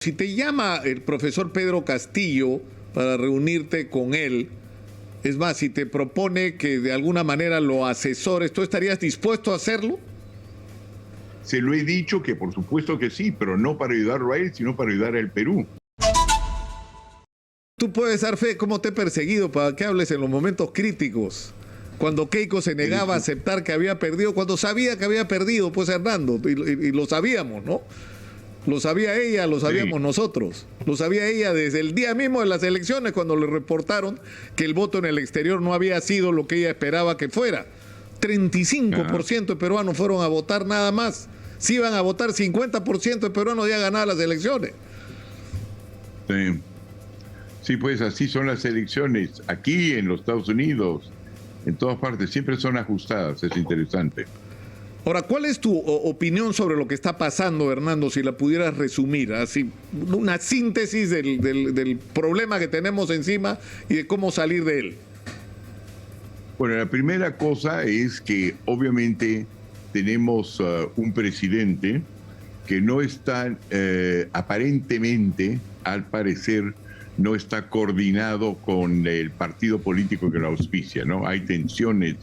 Si te llama el profesor Pedro Castillo para reunirte con él, es más, si te propone que de alguna manera lo asesores, ¿tú estarías dispuesto a hacerlo? Se lo he dicho que por supuesto que sí, pero no para ayudarlo a él, sino para ayudar al Perú. Tú puedes dar fe cómo te he perseguido para que hables en los momentos críticos. Cuando Keiko se negaba a aceptar que había perdido, cuando sabía que había perdido, pues Hernando, y lo sabíamos, ¿no? Lo sabía ella, lo sabíamos nosotros. Lo sabía ella desde el día mismo de las elecciones, cuando le reportaron que el voto en el exterior no había sido lo que ella esperaba que fuera. 35% de peruanos fueron a votar nada más. Si iban a votar 50% de peruanos ya ganaban las elecciones. Sí. Sí, pues así son las elecciones. Aquí en los Estados Unidos, en todas partes, siempre son ajustadas. Es interesante. Ahora, ¿cuál es tu opinión sobre lo que está pasando, Hernando, si la pudieras resumir? Así, una síntesis del problema que tenemos encima y de cómo salir de él. Bueno, la primera cosa es que obviamente tenemos un presidente que no está, aparentemente, al parecer, no está coordinado con el partido político que lo auspicia, ¿no? Hay tensiones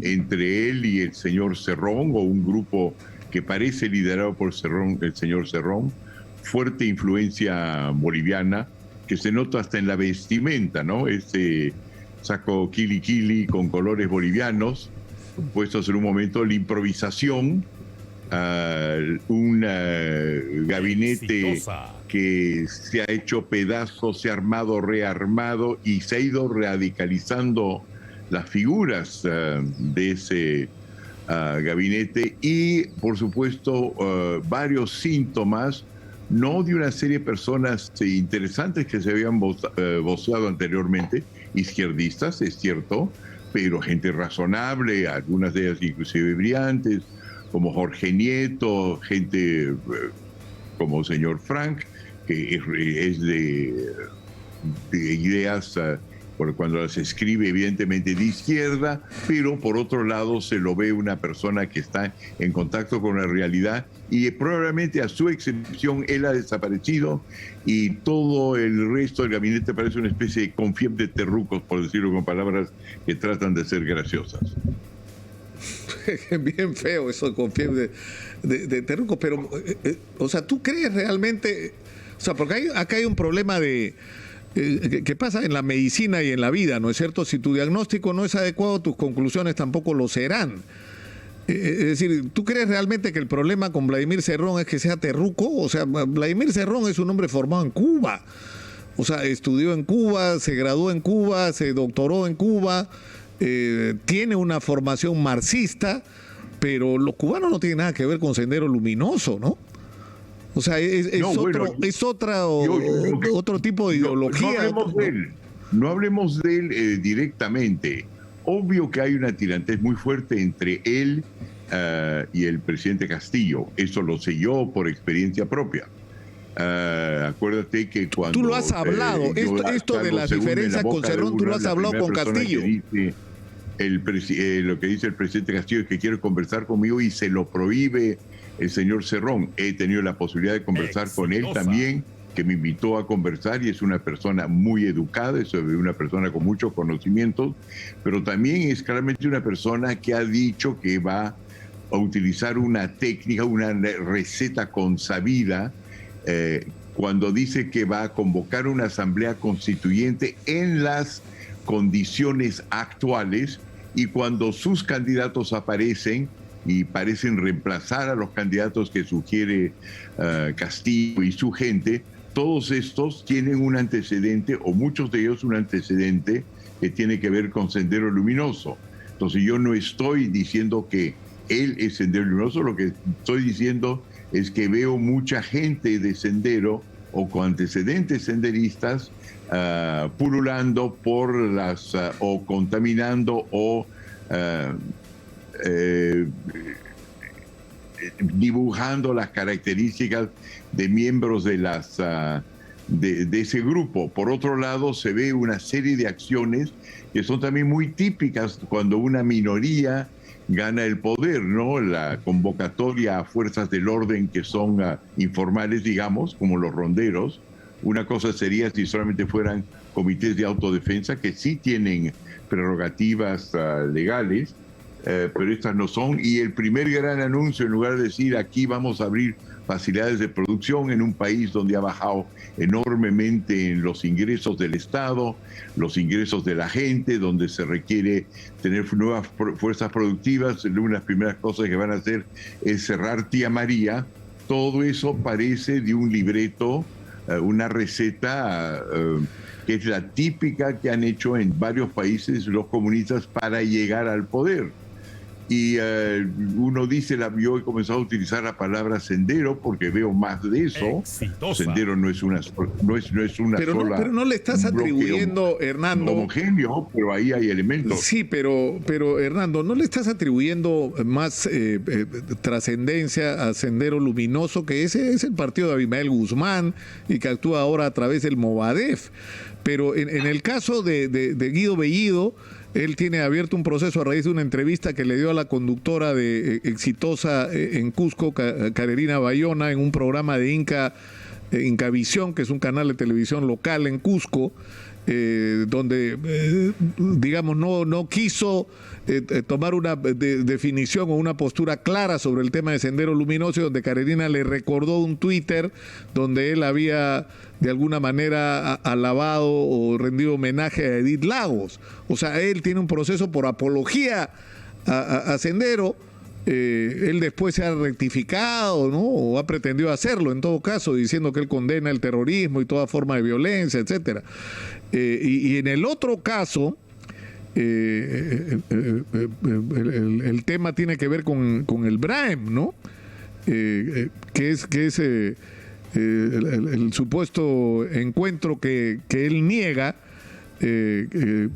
entre él y el señor Cerrón, o un grupo que parece liderado por Cerrón, el señor Cerrón, fuerte influencia boliviana, que se nota hasta en la vestimenta, ¿no? Ese saco kili con colores bolivianos, puestos en un momento la improvisación, un gabinete exitosa, que se ha hecho pedazos, se ha armado, rearmado y se ha ido radicalizando las figuras de ese gabinete y, por supuesto, varios síntomas, no de una serie de personas interesantes que se habían voceado anteriormente, izquierdistas, es cierto, pero gente razonable, algunas de ellas inclusive brillantes, como Jorge Nieto, gente como el señor Frank, que es de ideas, cuando las escribe evidentemente de izquierda, pero por otro lado se lo ve una persona que está en contacto con la realidad y probablemente a su excepción él ha desaparecido y todo el resto del gabinete parece una especie de confiem de terrucos, por decirlo con palabras que tratan de ser graciosas. Bien feo eso, confiem de terrucos, pero, o sea, ¿tú crees realmente? O sea, porque acá hay un problema de que pasa en la medicina y en la vida, ¿no es cierto? Si tu diagnóstico no es adecuado, tus conclusiones tampoco lo serán. Es decir, ¿tú crees realmente que el problema con Vladimir Cerrón es que sea terruco? O sea, Vladimir Cerrón es un hombre formado en Cuba. O sea, estudió en Cuba, se graduó en Cuba, se doctoró en Cuba, tiene una formación marxista, pero los cubanos no tienen nada que ver con Sendero Luminoso, ¿no? O sea, otro tipo de ideología. No hablemos de él directamente. Obvio que hay una tirantez muy fuerte entre él y el presidente Castillo. Eso lo sé yo por experiencia propia. Acuérdate que cuando... Tú lo has hablado. Esto de las diferencias con Cerrón, tú lo has hablado con Castillo. Lo que dice el presidente Castillo es que quiere conversar conmigo y se lo prohíbe el señor Cerrón. He tenido la posibilidad de conversar con él también, que me invitó a conversar y es una persona muy educada, es una persona con muchos conocimientos, pero también es claramente una persona que ha dicho que va a utilizar una técnica, una receta consabida, cuando dice que va a convocar una asamblea constituyente en las condiciones actuales y cuando sus candidatos aparecen y parecen reemplazar a los candidatos que sugiere Castillo y su gente, todos estos tienen un antecedente, o muchos de ellos un antecedente que tiene que ver con Sendero Luminoso. Entonces yo no estoy diciendo que él es Sendero Luminoso, lo que estoy diciendo es que veo mucha gente de Sendero o con antecedentes senderistas pululando por las, o contaminando o dibujando las características de miembros de las de ese grupo. Por otro lado, se ve una serie de acciones que son también muy típicas cuando una minoría gana el poder, ¿no? La convocatoria a fuerzas del orden que son informales, digamos, como los ronderos. Una cosa sería si solamente fueran comités de autodefensa, que sí tienen prerrogativas legales, pero estas no son. Y el primer gran anuncio, en lugar de decir aquí vamos a abrir facilidades de producción en un país donde ha bajado enormemente en los ingresos del Estado, los ingresos de la gente, donde se requiere tener nuevas fuerzas productivas, una de las primeras cosas que van a hacer es cerrar Tía María. Todo eso parece de un libreto, una receta que es la típica que han hecho en varios países los comunistas para llegar al poder. Y uno dice, yo he comenzado a utilizar la palabra sendero porque veo más de eso. Exitosa. Sendero no es una sola. Pero no le estás atribuyendo, Hernando. Homogéneo, pero ahí hay elementos. Sí, pero Hernando, ¿no le estás atribuyendo más trascendencia a Sendero Luminoso, que ese es el partido de Abimael Guzmán y que actúa ahora a través del Movadef? Pero en el caso de Guido Bellido, él tiene abierto un proceso a raíz de una entrevista que le dio a la conductora de Exitosa en Cusco, Carolina Bayona, en un programa de Incavisión, que es un canal de televisión local en Cusco, donde, digamos, no quiso tomar una definición o una postura clara sobre el tema de Sendero Luminoso, donde Carolina le recordó un Twitter donde él había de alguna manera alabado o rendido homenaje a Edith Lagos. O sea, él tiene un proceso por apología a Sendero. Él después se ha rectificado, ¿no? O ha pretendido hacerlo, en todo caso, diciendo que él condena el terrorismo y toda forma de violencia, etcétera. Y en el otro caso, el tema tiene que ver con el BRAEM, ¿no? Que es el supuesto encuentro que él niega, que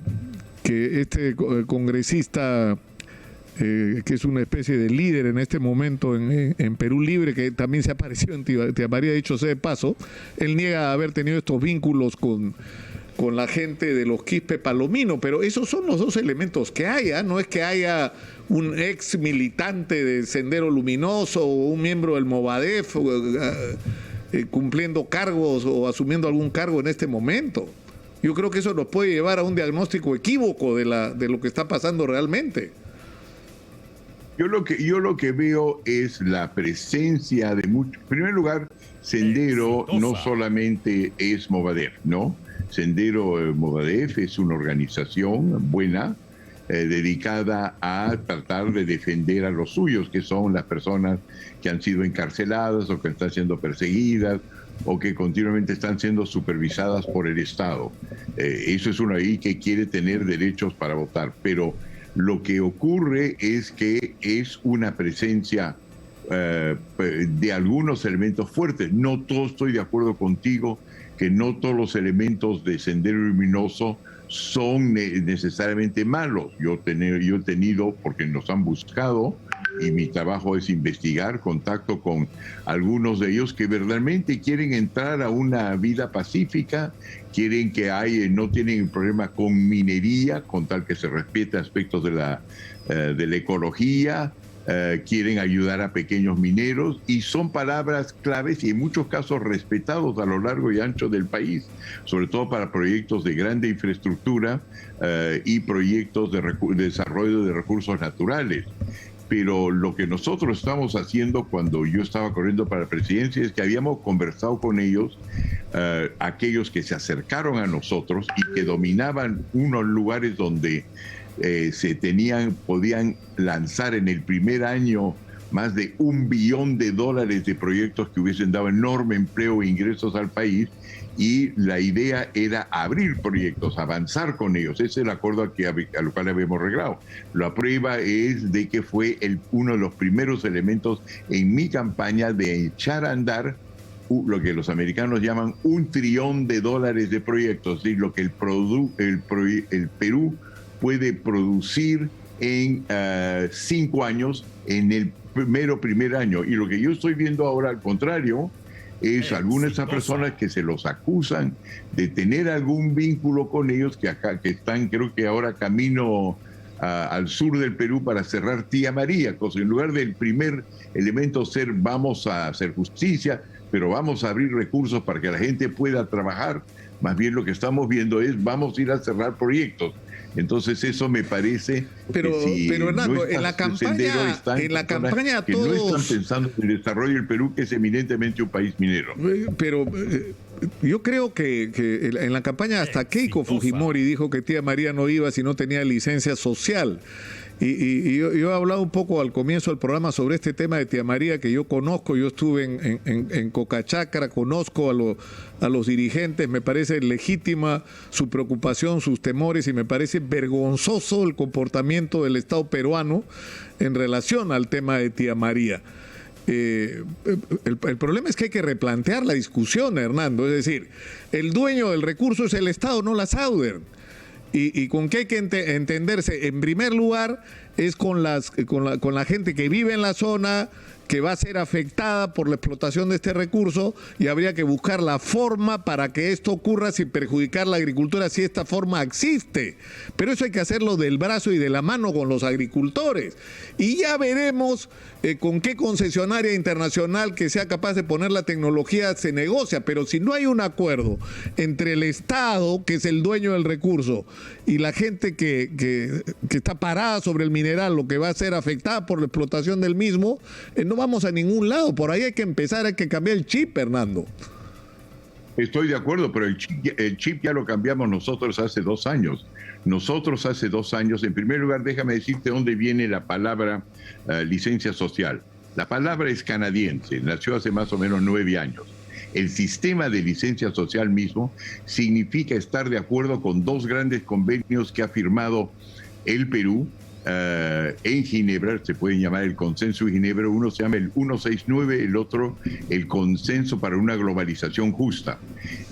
este congresista, que es una especie de líder en este momento en Perú Libre, que también se apareció en Tía María, dicho sea de paso, él niega haber tenido estos vínculos con la gente de los Quispe Palomino, pero esos son los dos elementos que hay, ¿eh? No es que haya un ex militante de Sendero Luminoso o un miembro del Movadef cumpliendo cargos o asumiendo algún cargo en este momento. Yo creo que eso nos puede llevar a un diagnóstico equívoco de lo que está pasando realmente. Yo lo que veo es la presencia de muchos. En primer lugar, Sendero no solamente es Movadef, ¿no? Sendero Movadef es una organización buena, dedicada a tratar de defender a los suyos, que son las personas que han sido encarceladas o que están siendo perseguidas o que continuamente están siendo supervisadas por el Estado. Eso es uno ahí que quiere tener derechos para votar, pero lo que ocurre es que es una presencia de algunos elementos fuertes. No todo estoy de acuerdo contigo, que no todos los elementos de Sendero Luminoso son necesariamente malos. Yo he tenido, porque nos han buscado, y mi trabajo es investigar, contacto con algunos de ellos que verdaderamente quieren entrar a una vida pacífica, quieren que no tienen problema con minería, con tal que se respete aspectos de la ecología, quieren ayudar a pequeños mineros, y son palabras claves y en muchos casos respetados a lo largo y ancho del país, sobre todo para proyectos de grande infraestructura y proyectos de desarrollo de recursos naturales. Pero lo que nosotros estamos haciendo cuando yo estaba corriendo para la presidencia es que habíamos conversado con ellos, aquellos que se acercaron a nosotros y que dominaban unos lugares donde podían lanzar en el primer año más de $1 billón de proyectos que hubiesen dado enorme empleo e ingresos al país, y la idea era abrir proyectos, avanzar con ellos. Ese es el acuerdo a lo cual habíamos arreglado. La prueba es de que fue uno de los primeros elementos en mi campaña de echar a andar lo que los americanos llaman $1 trillón de proyectos, es decir, lo que el Perú puede producir en 5 años en el primer año. Y lo que yo estoy viendo ahora, al contrario, es algunas de esas personas que se los acusan de tener algún vínculo con ellos, que están, creo que ahora camino al sur del Perú para cerrar Tía María, cosa en lugar del primer elemento ser vamos a hacer justicia, pero vamos a abrir recursos para que la gente pueda trabajar, más bien lo que estamos viendo es vamos a ir a cerrar proyectos. Entonces eso me parece pero Hernando, en la campaña que todos no están pensando en el desarrollo del Perú, que es eminentemente un país minero. Pero yo creo que en la campaña hasta Keiko Fujimori dijo que Tía María no iba si no tenía licencia social. Y yo he hablado un poco al comienzo del programa sobre este tema de Tía María que yo conozco. Yo estuve en Cocachacra, conozco a los dirigentes, me parece legítima su preocupación, sus temores, y me parece vergonzoso el comportamiento del Estado peruano en relación al tema de Tía María. El problema es que hay que replantear la discusión, Hernando. Es decir, el dueño del recurso es el Estado, no la Southern. Y con qué hay que entenderse, en primer lugar, es con la gente que vive en la zona, que va a ser afectada por la explotación de este recurso, y habría que buscar la forma para que esto ocurra sin perjudicar la agricultura, si esta forma existe. Pero eso hay que hacerlo del brazo y de la mano con los agricultores. Y ya veremos con qué concesionaria internacional que sea capaz de poner la tecnología se negocia. Pero si no hay un acuerdo entre el Estado, que es el dueño del recurso, y la gente que está parada sobre el mineral, lo que va a ser afectada por la explotación del mismo, no vamos a ningún lado. Por ahí hay que empezar, hay que cambiar el chip, Hernando. Estoy de acuerdo, pero el chip ya lo cambiamos nosotros hace 2 años. Nosotros hace 2 años, en primer lugar, déjame decirte dónde viene la palabra licencia social. La palabra es canadiense, nació hace más o menos 9 años. El sistema de licencia social mismo significa estar de acuerdo con 2 grandes convenios que ha firmado el Perú en Ginebra. Se puede llamar el Consenso de Ginebra. Uno se llama el 169, el otro el Consenso para una Globalización Justa.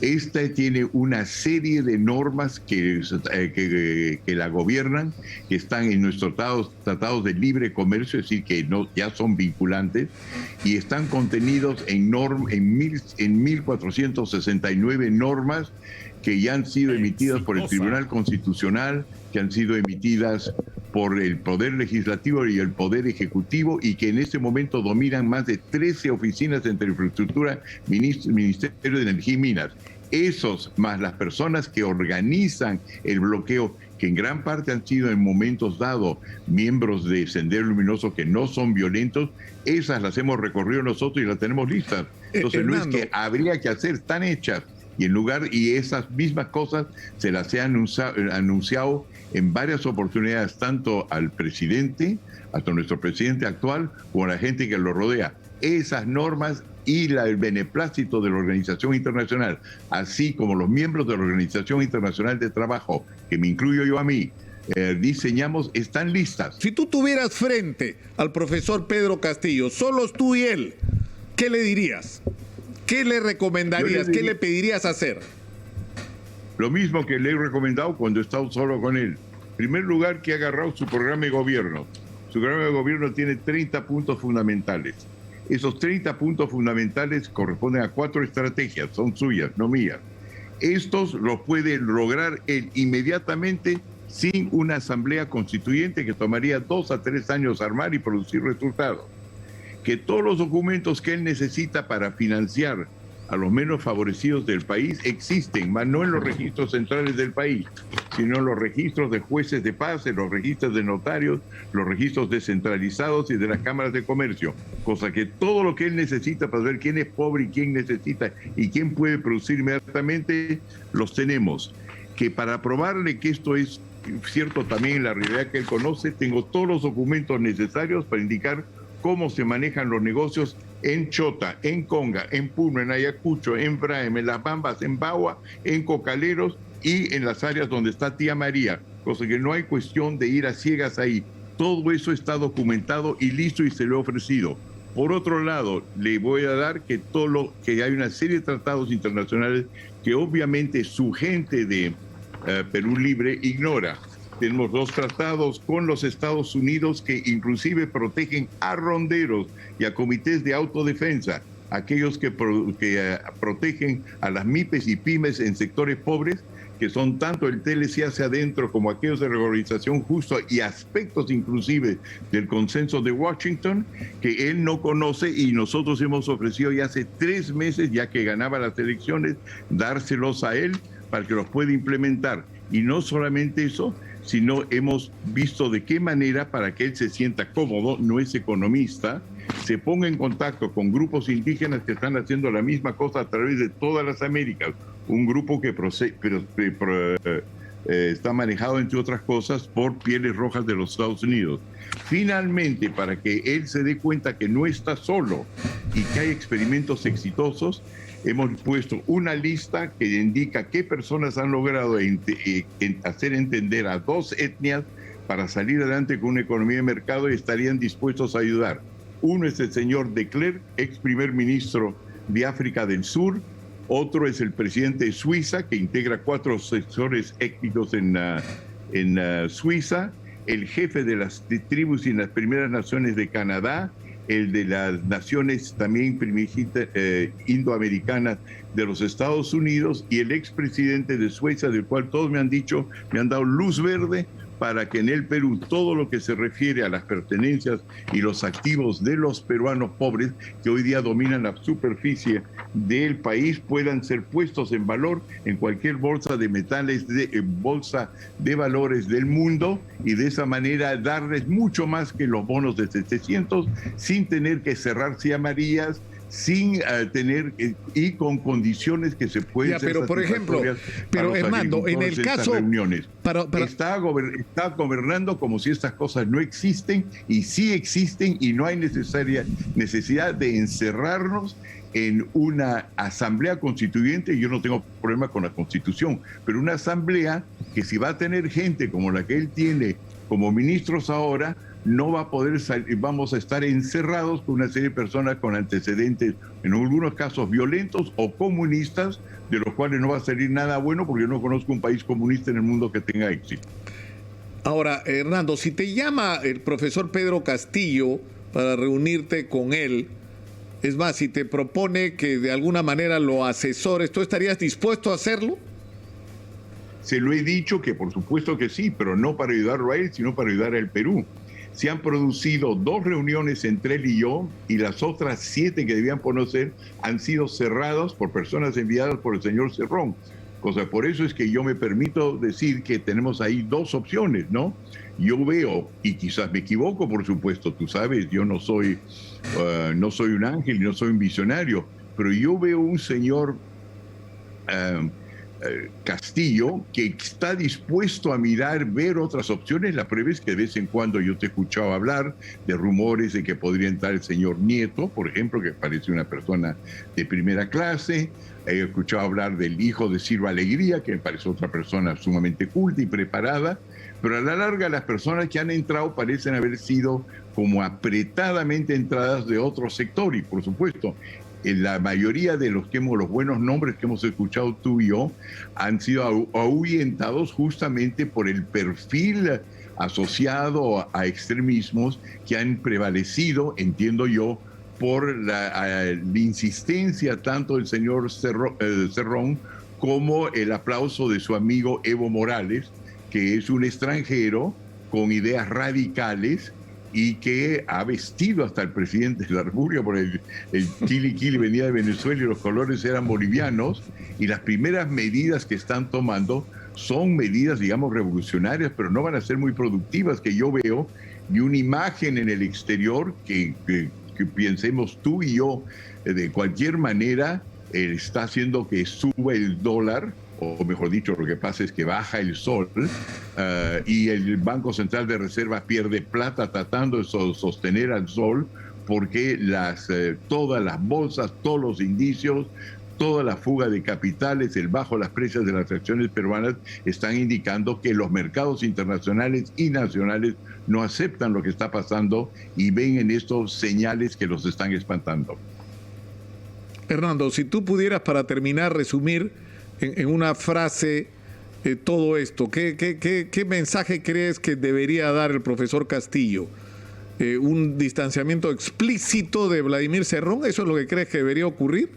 Esta tiene una serie de normas que la gobiernan, que están en nuestros tratados de libre comercio, es decir, que ya son vinculantes, y están contenidos en 1.469 normas que ya han sido emitidas por el Tribunal Constitucional, que han sido emitidas por el Poder Legislativo y el Poder Ejecutivo, y que en este momento dominan más de 13 oficinas entre infraestructura, Ministerio de Energía y Minas. Esos, más las personas que organizan el bloqueo, que en gran parte han sido en momentos dados miembros de Sendero Luminoso que no son violentos, esas las hemos recorrido nosotros y las tenemos listas. Entonces no es que habría que hacer, están hechas. Y esas mismas cosas se las he anunciado en varias oportunidades, tanto al presidente, hasta nuestro presidente actual, como a la gente que lo rodea. Esas normas y el beneplácito de la Organización Internacional, así como los miembros de la Organización Internacional de Trabajo, que me incluyo yo a mí, diseñamos, están listas. Si tú tuvieras frente al profesor Pedro Castillo, solos tú y él, ¿qué le dirías? ¿Qué le recomendarías? ¿Qué le pedirías hacer? Lo mismo que le he recomendado cuando he estado solo con él. En primer lugar, que ha agarrado su programa de gobierno. Su programa de gobierno tiene 30 puntos fundamentales. Esos 30 puntos fundamentales corresponden a 4 estrategias, son suyas, no mías. Estos los puede lograr él inmediatamente sin una asamblea constituyente que tomaría 2 a 3 años armar y producir resultados. Que todos los documentos que él necesita para financiar a los menos favorecidos del país existen, mas no en los registros centrales del país, sino en los registros de jueces de paz, en los registros de notarios, los registros descentralizados y de las cámaras de comercio, cosa que todo lo que él necesita para ver quién es pobre y quién necesita y quién puede producir inmediatamente, los tenemos. Que para probarle que esto es cierto también en la realidad que él conoce, tengo todos los documentos necesarios para indicar cómo se manejan los negocios en Chota, en Conga, en Puno, en Ayacucho, en Braem, en Las Bambas, en Bagua, en Cocaleros y en las áreas donde está Tía María, cosa que no hay cuestión de ir a ciegas ahí. Todo eso está documentado y listo y se lo he ofrecido. Por otro lado, le voy a dar que que hay una serie de tratados internacionales que obviamente su gente de Perú Libre ignora. Tenemos 2 tratados con los Estados Unidos que inclusive protegen a ronderos y a comités de autodefensa. aquellos que protegen a las MIPES y pymes en sectores pobres, que son tanto el TLC hacia adentro como aquellos de regularización justa y aspectos inclusive del consenso de Washington, que él no conoce, y nosotros hemos ofrecido ya hace 3 meses, ya que ganaba las elecciones, dárselos a él para que los pueda implementar. Y no solamente eso, sino hemos visto de qué manera, para que él se sienta cómodo, no es economista, se ponga en contacto con grupos indígenas que están haciendo la misma cosa a través de todas las Américas. Un grupo que está manejado, entre otras cosas, por Pieles Rojas de los Estados Unidos. Finalmente, para que él se dé cuenta que no está solo y que hay experimentos exitosos, hemos puesto una lista que indica qué personas han logrado hacer entender a 2 etnias para salir adelante con una economía de mercado y estarían dispuestos a ayudar. Uno es el señor de Klerk, ex primer ministro de África del Sur. Otro es el presidente de Suiza, que integra 4 sectores étnicos en Suiza. El jefe de las tribus y las primeras naciones de Canadá. El de las naciones también indoamericanas de los Estados Unidos. Y el expresidente de Suiza, del cual todos me han dicho, me han dado luz verde para que en el Perú todo lo que se refiere a las pertenencias y los activos de los peruanos pobres, que hoy día dominan la superficie del país, puedan ser puestos en valor en cualquier bolsa de metales, bolsa de valores del mundo, y de esa manera darles mucho más que los bonos de 700, sin tener que cerrarse amarillas, sin tener y con condiciones que se pueden pero por ejemplo, pero Hernando, en el caso está gobernando como si estas cosas no existen, y sí existen, y no hay necesidad de encerrarnos en una asamblea constituyente. Yo no tengo problema con la Constitución, pero una asamblea que, si va a tener gente como la que él tiene como ministros ahora, no va a poder salir, vamos a estar encerrados con una serie de personas con antecedentes, en algunos casos violentos o comunistas, de los cuales no va a salir nada bueno, porque yo no conozco un país comunista en el mundo que tenga éxito. Ahora, Hernando, si te llama el profesor Pedro Castillo para reunirte con él, es más, si te propone que de alguna manera lo asesores, ¿tú estarías dispuesto a hacerlo? Se lo he dicho que por supuesto que sí, pero no para ayudarlo a él, sino para ayudar al Perú. Se han producido 2 reuniones entre él y yo, y las otras 7 que debían conocer han sido cerradas por personas enviadas por el señor Cerrón. Por eso es que yo me permito decir que tenemos ahí 2 opciones, ¿no? Yo veo, y quizás me equivoco, por supuesto, tú sabes, yo no soy un ángel y no soy un visionario, pero yo veo un señor Castillo que está dispuesto a ver otras opciones. La prueba es que de vez en cuando yo te he escuchado hablar de rumores de que podría entrar el señor Nieto, por ejemplo, que parece una persona de primera clase. He escuchado hablar del hijo de Silva Alegría, que me parece otra persona sumamente culta y preparada, pero a la larga las personas que han entrado parecen haber sido como apretadamente entradas de otro sector, y por supuesto la mayoría de los buenos nombres que hemos escuchado tú y yo han sido ahuyentados justamente por el perfil asociado a extremismos que han prevalecido, entiendo yo, por la insistencia tanto del señor Cerrón como el aplauso de su amigo Evo Morales, que es un extranjero con ideas radicales y que ha vestido hasta el presidente de la República, por el Kili venía de Venezuela y los colores eran bolivianos, y las primeras medidas que están tomando son medidas, digamos, revolucionarias, pero no van a ser muy productivas, que yo veo, y una imagen en el exterior que pensemos tú y yo, de cualquier manera, está haciendo que suba el dólar, o mejor dicho, lo que pasa es que baja el sol, y el Banco Central de Reserva pierde plata tratando de sostener al sol, porque todas las bolsas, todos los indicios, toda la fuga de capitales, el bajo de las precios de las acciones peruanas están indicando que los mercados internacionales y nacionales no aceptan lo que está pasando y ven en estos señales que los están espantando. Hernando, si tú pudieras, para terminar, resumir en una frase todo esto, ¿qué mensaje crees que debería dar el profesor Castillo un distanciamiento explícito de Vladimir Cerrón? ¿Eso es lo que crees que debería ocurrir?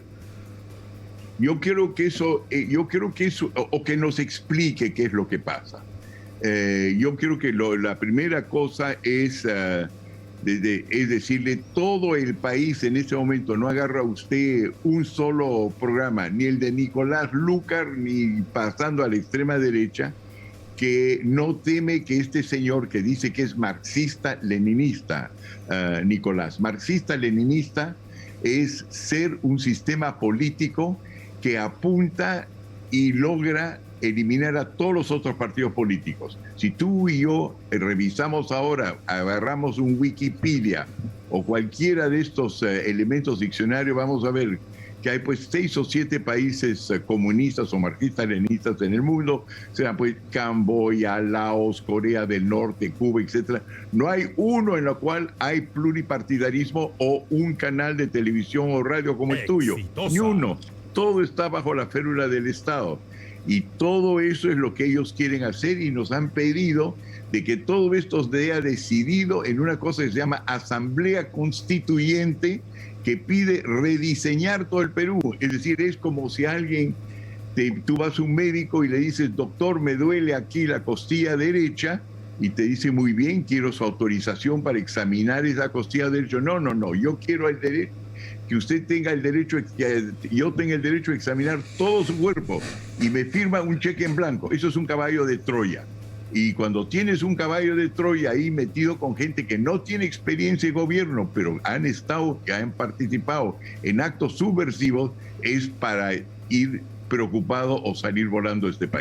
Yo creo que eso, o que nos explique qué es lo que pasa. Yo creo que la primera cosa es decirle, todo el país en este momento, no agarra usted un solo programa, ni el de Nicolás Lucar, ni pasando a la extrema derecha, que no teme que este señor que dice que es marxista-leninista, Nicolás, marxista-leninista es ser un sistema político que apunta y logra eliminar a todos los otros partidos políticos. Si tú y yo revisamos ahora, agarramos un Wikipedia o cualquiera de estos elementos diccionarios, vamos a ver que hay pues 6 o 7 países comunistas o marxistas-leninistas en el mundo, o sea, pues Camboya, Laos, Corea del Norte, Cuba, etcétera. No hay uno en el cual hay pluripartidarismo o un canal de televisión o radio como el tuyo. Ni uno. Todo está bajo la férula del Estado. Y todo eso es lo que ellos quieren hacer y nos han pedido de que todo esto sea decidido en una cosa que se llama Asamblea Constituyente, que pide rediseñar todo el Perú. Es decir, es como si alguien, tú vas a un médico y le dices, doctor, me duele aquí la costilla derecha, y te dice, muy bien, quiero su autorización para examinar esa costilla derecha. No, yo quiero el derecho, que usted tenga el derecho, que yo tenga el derecho a examinar todo su cuerpo, y me firma un cheque en blanco. Eso es un caballo de Troya. Y cuando tienes un caballo de Troya ahí metido con gente que no tiene experiencia de gobierno, pero han participado en actos subversivos, es para ir preocupado o salir volando de este país.